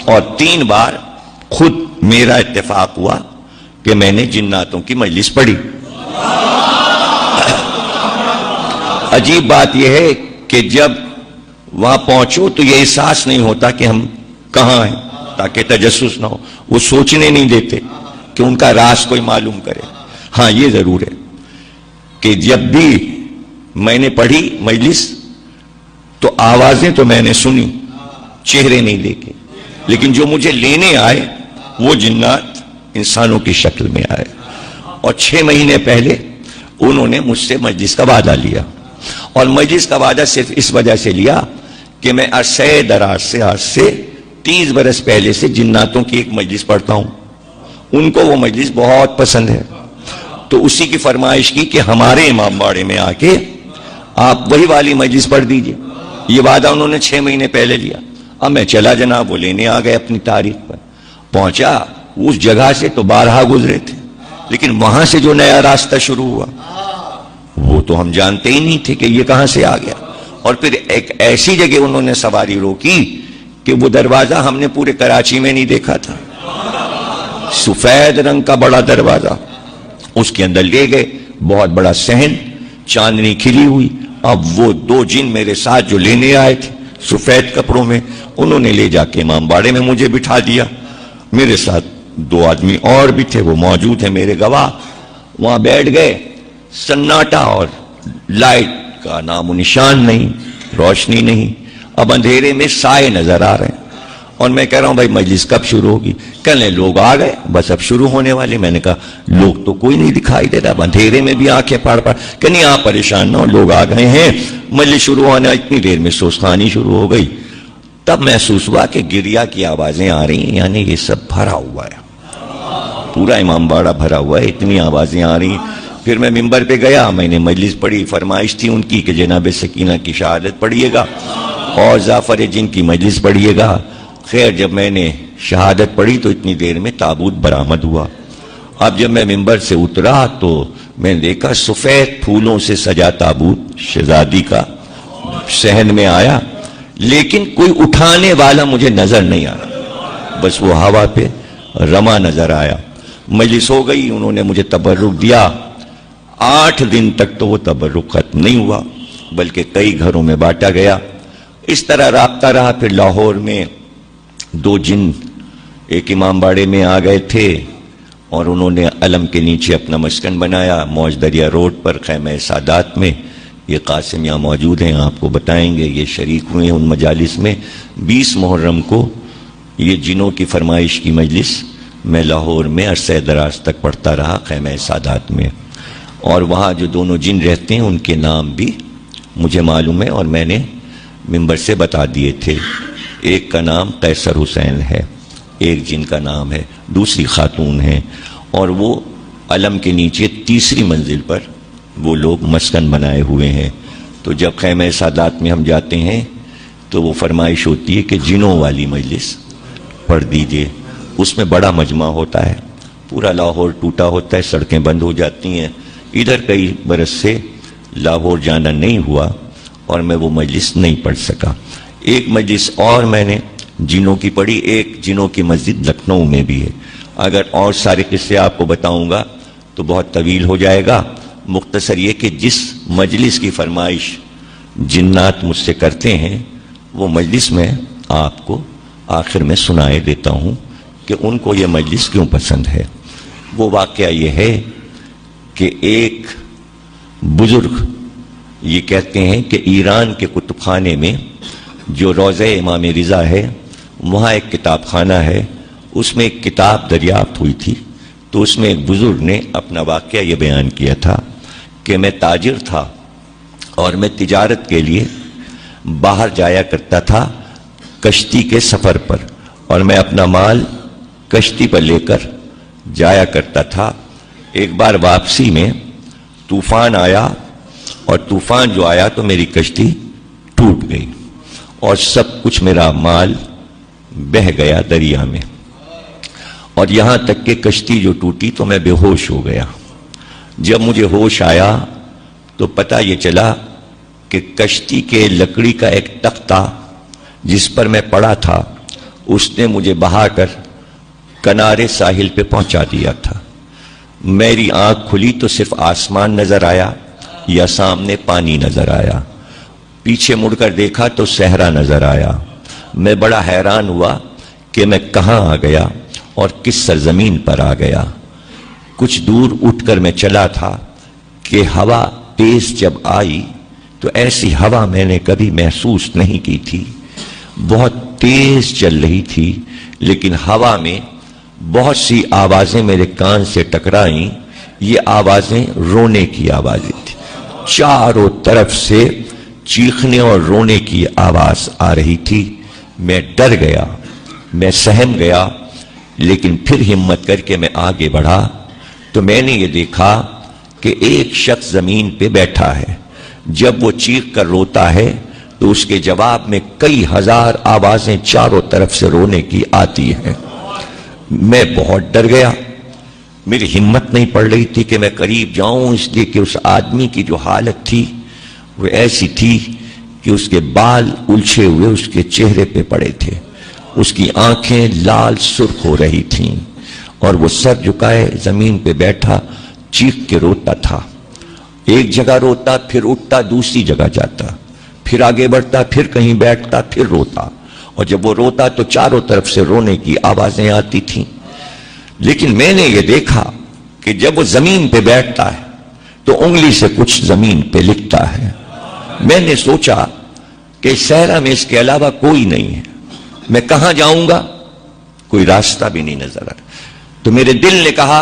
اور 3 بار خود میرا اتفاق ہوا کہ میں نے جناتوں کی مجلس پڑھی. عجیب بات یہ ہے کہ جب وہاں پہنچو تو یہ احساس نہیں ہوتا کہ ہم کہاں ہیں، تاکہ تجسس نہ ہو. وہ سوچنے نہیں دیتے کہ ان کا راز کوئی معلوم کرے. ہاں یہ ضرور ہے کہ جب بھی میں نے پڑھی مجلس تو آوازیں تو میں نے سنی، چہرے نہیں دیکھے، لیکن جو مجھے لینے آئے وہ جنات انسانوں کی شکل میں آئے. اور 6 مہینے پہلے انہوں نے مجھ سے مجلس کا وعدہ لیا. اور مجلس کا وعدہ صرف اس وجہ سے لیا کہ میں عرصہ دراز سے، آج سے 30 برس پہلے سے جناتوں کی ایک مجلس پڑھتا ہوں. ان کو وہ مجلس بہت پسند ہے، تو اسی کی فرمائش کی کہ ہمارے امام باڑے میں آ کے آپ وہی والی مجلس پڑھ دیجئے. یہ وعدہ انہوں نے 6 مہینے پہلے لیا. اب میں چلا جناب، وہ لینے آ گئے اپنی تاریخ پر. پہنچا اس جگہ سے تو بارہا گزرے تھے، لیکن وہاں سے جو نیا راستہ شروع ہوا وہ تو ہم جانتے ہی نہیں تھے کہ یہ کہاں سے آ گیا. اور پھر ایک ایسی جگہ انہوں نے سواری روکی کہ وہ دروازہ ہم نے پورے کراچی میں نہیں دیکھا تھا. سفید رنگ کا بڑا دروازہ، اس کے اندر لے گئے. بہت بڑا صحن، چاندنی کھلی ہوئی. اب وہ 2 جن میرے ساتھ جو لینے آئے تھے سفید کپڑوں میں، انہوں نے لے جا کے امام باڑے میں مجھے بٹھا دیا. میرے ساتھ 2 آدمی اور بھی تھے، وہ موجود ہیں میرے گواہ. وہاں بیٹھ گئے. سناٹا اور لائٹ کا نام و نشان نہیں، روشنی نہیں. اب اندھیرے میں سائے نظر آ رہے ہیں. اور میں کہہ رہا ہوں بھائی مجلس کب شروع ہوگی؟ کہنے لوگ آ گئے، بس اب شروع ہونے والے. میں نے کہا لوگ تو کوئی نہیں دکھائی دے رہا، اب اندھیرے میں بھی آنکھیں پاڑ پاڑ. کہ نہیں آپ پریشان نہ ہو، لوگ آ گئے ہیں، مجلس شروع ہونا. اتنی دیر میں سوسخانی شروع ہو گئی. تب محسوس ہوا کہ گریا کی آوازیں آ رہی ہیں، یعنی یہ سب بھرا ہوا ہے، پورا امام باڑہ بھرا ہوا ہے، اتنی آوازیں آ رہی ہیں. پھر میں ممبر پہ گیا، میں نے مجلس پڑھی. فرمائش تھی ان کی کہ جناب سکینہ کی شہادت پڑھیے گا اور جعفر جن کی مجلس پڑھیے گا. خیر جب میں نے شہادت پڑھی تو اتنی دیر میں تابوت برآمد ہوا. اب جب میں ممبر سے اترا تو میں نے دیکھا سفید پھولوں سے سجا تابوت شہزادی کا صحن میں آیا، لیکن کوئی اٹھانے والا مجھے نظر نہیں آیا، بس وہ ہوا پہ رما نظر آیا. مجلس ہو گئی، انہوں نے مجھے تبرک دیا. 8 دن تک تو وہ تبرک ختم نہیں ہوا، بلکہ کئی گھروں میں بانٹا گیا. اس طرح رابطہ رہا. پھر لاہور میں 2 جن ایک امام باڑے میں آ گئے تھے اور انہوں نے علم کے نیچے اپنا مسکن بنایا موج دریا روڈ پر خیمہ سادات میں. یہ قاسم یہاں موجود ہیں، آپ کو بتائیں گے. یہ شریک ہوئے ہیں ان مجالس میں. 20 محرم کو یہ جنوں کی فرمائش کی مجلس میں لاہور میں عرصہ دراز تک پڑھتا رہا خیمہ سادات میں. اور وہاں جو دونوں جن رہتے ہیں ان کے نام بھی مجھے معلوم ہے اور میں نے ممبر سے بتا دیے تھے. ایک کا نام قیصر حسین ہے، ایک جن کا نام ہے، دوسری خاتون ہے. اور وہ علم کے نیچے 3ری منزل پر وہ لوگ مسکن بنائے ہوئے ہیں. تو جب خیمہ سادات میں ہم جاتے ہیں تو وہ فرمائش ہوتی ہے کہ جنوں والی مجلس پڑھ دیجئے. اس میں بڑا مجمع ہوتا ہے، پورا لاہور ٹوٹا ہوتا ہے، سڑکیں بند ہو جاتی ہیں. ادھر کئی برس سے لاہور جانا نہیں ہوا اور میں وہ مجلس نہیں پڑھ سکا. ایک مجلس اور میں نے جنوں کی پڑھی، ایک جنوں کی مسجد لکھنؤ میں بھی ہے. اگر اور سارے قصے آپ کو بتاؤں گا تو بہت طویل ہو جائے گا. مختصر یہ کہ جس مجلس کی فرمائش جنات مجھ سے کرتے ہیں وہ مجلس میں آپ کو آخر میں سنائے دیتا ہوں کہ ان کو یہ مجلس کیوں پسند ہے. وہ واقعہ یہ ہے کہ ایک بزرگ یہ کہتے ہیں کہ ایران کے کتب خانے میں جو روضہ امام رضا ہے وہاں ایک کتاب خانہ ہے، اس میں ایک کتاب دریافت ہوئی تھی. تو اس میں ایک بزرگ نے اپنا واقعہ یہ بیان کیا تھا کہ میں تاجر تھا اور میں تجارت کے لیے باہر جایا کرتا تھا کشتی کے سفر پر، اور میں اپنا مال کشتی پر لے کر جایا کرتا تھا. ایک بار واپسی میں طوفان آیا اور طوفان جو آیا تو میری کشتی ٹوٹ گئی اور سب کچھ میرا مال بہہ گیا دریا میں. اور یہاں تک کہ کشتی جو ٹوٹی تو میں بے ہوش ہو گیا. جب مجھے ہوش آیا تو پتہ یہ چلا کہ کشتی کے لکڑی کا ایک تختہ جس پر میں پڑا تھا اس نے مجھے بہا کر کنارے ساحل پہ پہنچا دیا تھا. میری آنکھ کھلی تو صرف آسمان نظر آیا یا سامنے پانی نظر آیا. پیچھے مڑ کر دیکھا تو صحرا نظر آیا. میں بڑا حیران ہوا کہ میں کہاں آ گیا اور کس سرزمین پر آ گیا. کچھ دور اٹھ کر میں چلا تھا کہ ہوا تیز جب آئی تو ایسی ہوا میں نے کبھی محسوس نہیں کی تھی. بہت تیز چل رہی تھی لیکن ہوا میں بہت سی آوازیں میرے کان سے ٹکرائیں. یہ آوازیں رونے کی آوازیں تھیں. چاروں طرف سے چیخنے اور رونے کی آواز آ رہی تھی. میں ڈر گیا, میں سہم گیا, لیکن پھر ہمت کر کے میں آگے بڑھا تو میں نے یہ دیکھا کہ ایک شخص زمین پہ بیٹھا ہے. جب وہ چیخ کر روتا ہے تو اس کے جواب میں کئی ہزار آوازیں چاروں طرف سے رونے کی آتی ہیں. میں بہت ڈر گیا. میری ہمت نہیں پڑ رہی تھی کہ میں قریب جاؤں, اس لیے کہ اس آدمی کی جو حالت تھی وہ ایسی تھی کہ اس کے بال الجھے ہوئے اس کے چہرے پہ پڑے تھے. اس کی آنکھیں لال سرخ ہو رہی تھیں اور وہ سر جھکائے زمین پہ بیٹھا چیخ کے روتا تھا. ایک جگہ روتا, پھر اٹھتا, دوسری جگہ جاتا, پھر آگے بڑھتا, پھر کہیں بیٹھتا, پھر روتا. اور جب وہ روتا تو چاروں طرف سے رونے کی آوازیں آتی تھیں. لیکن میں نے یہ دیکھا کہ جب وہ زمین پہ بیٹھتا ہے تو انگلی سے کچھ زمین پہ لکھتا ہے. میں نے سوچا کہ صحرا میں اس کے علاوہ کوئی نہیں ہے, میں کہاں جاؤں گا؟ کوئی راستہ بھی نہیں نظر آ. تو میرے دل نے کہا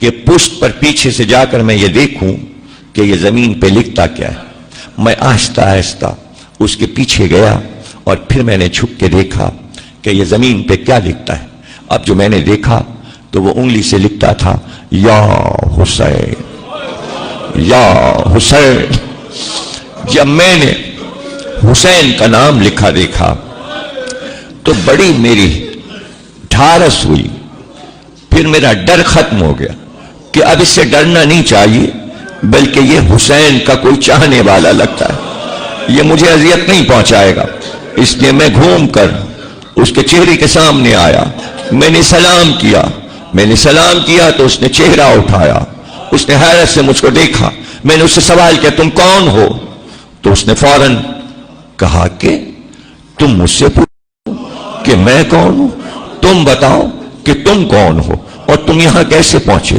کہ پشت پر پیچھے سے جا کر میں یہ دیکھوں کہ یہ زمین پہ لکھتا کیا ہے. میں آہستہ آہستہ اس کے پیچھے گیا اور پھر میں نے چھپ کے دیکھا کہ یہ زمین پہ کیا لکھتا ہے. اب جو میں نے دیکھا تو وہ انگلی سے لکھتا تھا یا حسین, یا حسین. جب میں نے حسین کا نام لکھا دیکھا تو بڑی میری ڈھارس ہوئی. پھر میرا ڈر ختم ہو گیا کہ اب اس سے ڈرنا نہیں چاہیے, بلکہ یہ حسین کا کوئی چاہنے والا لگتا ہے, یہ مجھے اذیت نہیں پہنچائے گا. اس لیے میں گھوم کر اس کے چہرے کے سامنے آیا. میں نے سلام کیا. میں نے سلام کیا تو اس نے چہرہ اٹھایا. اس نے حیرت سے مجھ کو دیکھا. میں نے اس سے سوال کیا تم کون ہو؟ تو اس نے فوراً کہا کہ تم مجھ سے پوچھو کہ میں کون ہوں, تم بتاؤ کہ تم کون ہو اور تم یہاں کیسے پہنچے.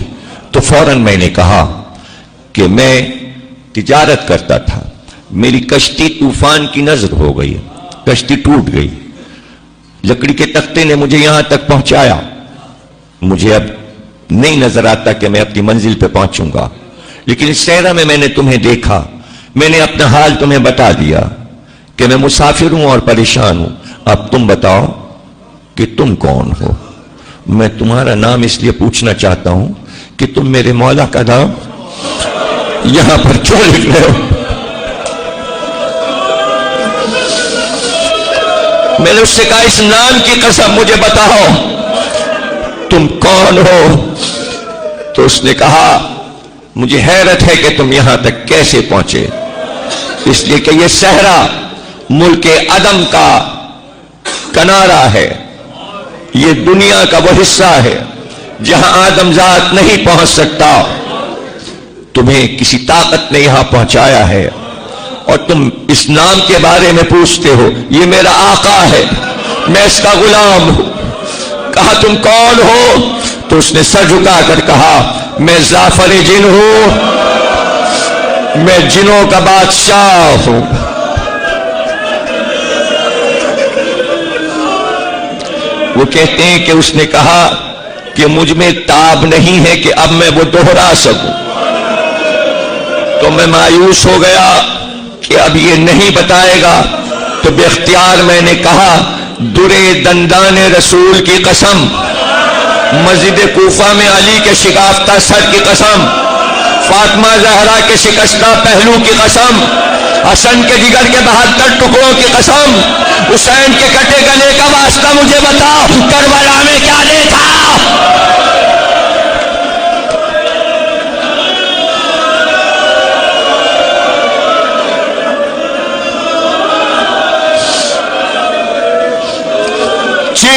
تو فوراً میں نے کہا کہ میں تجارت کرتا تھا, میری کشتی طوفان کی نظر ہو گئی, کشتی ٹوٹ گئی, لکڑی کے تختے نے مجھے یہاں تک پہنچایا. مجھے اب نہیں نظر آتا کہ میں اپنی منزل پہ پہنچوں گا, لیکن اس صحرا میں میں نے تمہیں دیکھا. میں نے اپنا حال تمہیں بتا دیا کہ میں مسافر ہوں اور پریشان ہوں. اب تم بتاؤ کہ تم کون ہو. میں تمہارا نام اس لیے پوچھنا چاہتا ہوں کہ تم میرے مولا کا نام یہاں پر کیوں لکھ رہے ہو؟ میں نے اس سے کہا اس نام کی قسم مجھے بتاؤ تم کون ہو. تو اس نے کہا مجھے حیرت ہے کہ تم یہاں تک کیسے پہنچے, اس لیے کہ یہ صحرا ملک عدم کا کنارہ ہے. یہ دنیا کا وہ حصہ ہے جہاں آدم ذات نہیں پہنچ سکتا. تمہیں کسی طاقت نے یہاں پہنچایا ہے اور تم اس نام کے بارے میں پوچھتے ہو. یہ میرا آقا ہے, میں اس کا غلام ہوں. کہا تم کون ہو؟ تو اس نے سر جھکا کر کہا میں زعفر جن ہوں, میں جنوں کا بادشاہ ہوں. وہ کہتے ہیں کہ اس نے کہا کہ مجھ میں تاب نہیں ہے کہ اب میں وہ دوہرا سکوں. تو میں مایوس ہو گیا کہ اب یہ نہیں بتائے گا. تو بے اختیار میں نے کہا درے دندان رسول کی قسم, مسجد کوفہ میں علی کے شکافتہ سر کی قسم, فاطمہ زہرا کے شکستہ پہلو کی قسم, حسن کے جگر کے 72 ٹکڑوں کی قسم, حسین کے کٹے گلے کا واسطہ مجھے بتاؤ کربلا میں کیا دیکھا.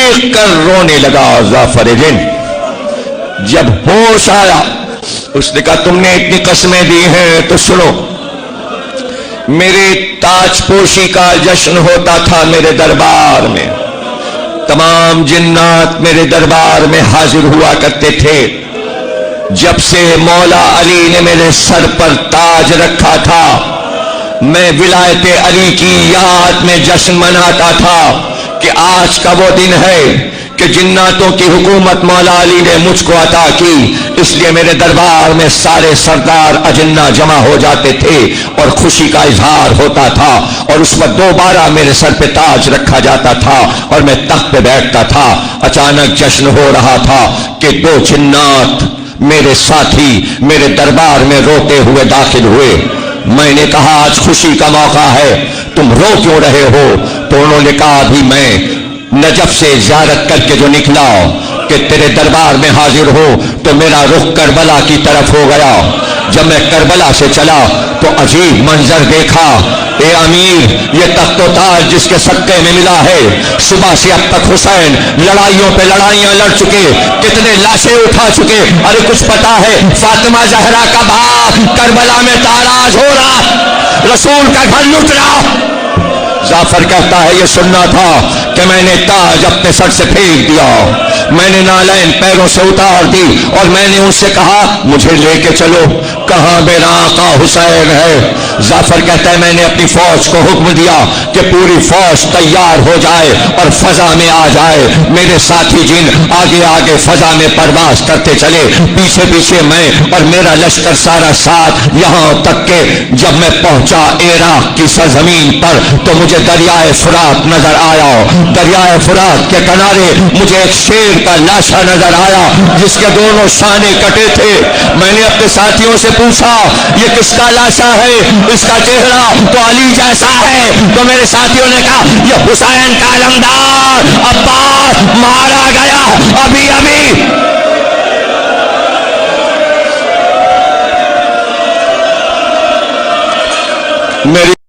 چیخ کر رونے لگا جعفر جن۔ جب ہوش آیا اس نے کہا تم نے اتنی قسمیں دی ہیں تو سنو، میرے تاج پوشی کا جشن ہوتا تھا میرے دربار میں، تمام جنات میرے دربار میں حاضر ہوا کرتے تھے۔ جب سے مولا علی نے میرے سر پر تاج رکھا تھا میں ولایت علی کی یاد میں جشن مناتا تھا کہ آج کا وہ دن ہے کہ جناتوں کی حکومت مولا علی نے مجھ کو عطا کی، اس لیے میرے دربار میں سارے سردار اجنہ جمع ہو جاتے تھے اور خوشی کا اظہار ہوتا تھا، اور اس وقت دوبارہ میرے سر پہ تاج رکھا جاتا تھا اور میں تخت پہ بیٹھتا تھا۔ اچانک جشن ہو رہا تھا کہ دو جنات میرے ساتھی میرے دربار میں روتے ہوئے داخل ہوئے۔ میں نے کہا آج خوشی کا موقع ہے، تم رو کیوں رہے ہو؟ تو انہوں نے کہا ابھی میں نجف سے زیارت کر کے جو نکلا کہ تیرے دربار میں حاضر ہو تو میرا رخ کربلا کی طرف ہو گیا۔ جب میں کربلا سے چلا تو عجیب منظر دیکھا، اے امیر یہ تخت و تاج جس کے صدقے میں ملا ہے، صبح سے اب تک حسین لڑائیوں پہ لڑائیاں لڑ چکے، کتنے لاشیں اٹھا چکے، ارے کچھ پتا ہے فاطمہ زہرا کا باپ کربلا میں تاراج ہو رہا، رسول کا گھر لٹ رہا۔ جعفر کہتا ہے یہ سننا تھا کہ میں نے تاج اپنے سر سے پھینک دیا، میں نے نالین پیروں سے اتار دی اور میں نے ان سے کہا مجھے لے کے چلو، کہاں میرا آقا حسین ہے؟ جعفر کہتا ہے میں نے اپنی فوج کو حکم دیا کہ پوری فوج تیار ہو جائے اور فضا میں آ جائے، میرے ساتھی جن آگے آگے فضا میں پرواز کرتے چلے، پیچھے پیچھے میں اور میرا لشکر سارا ساتھ، یہاں تک کہ جب میں پہنچا عراق کی سرزمین پر تو مجھے دریائے فرات نظر آیا، دریائے فرات کے کنارے مجھے ایک شیر کا لاشا نظر آیا جس کے دونوں شانے کٹے تھے۔ میں نے اپنے ساتھیوں سے پوچھا یہ کس کا لاشا ہے؟ اس کا چہرہ تو علی جیسا ہے۔ تو میرے ساتھیوں نے کہا یہ حسین کا علمدار عباس مارا گیا ابھی ابھی۔ میری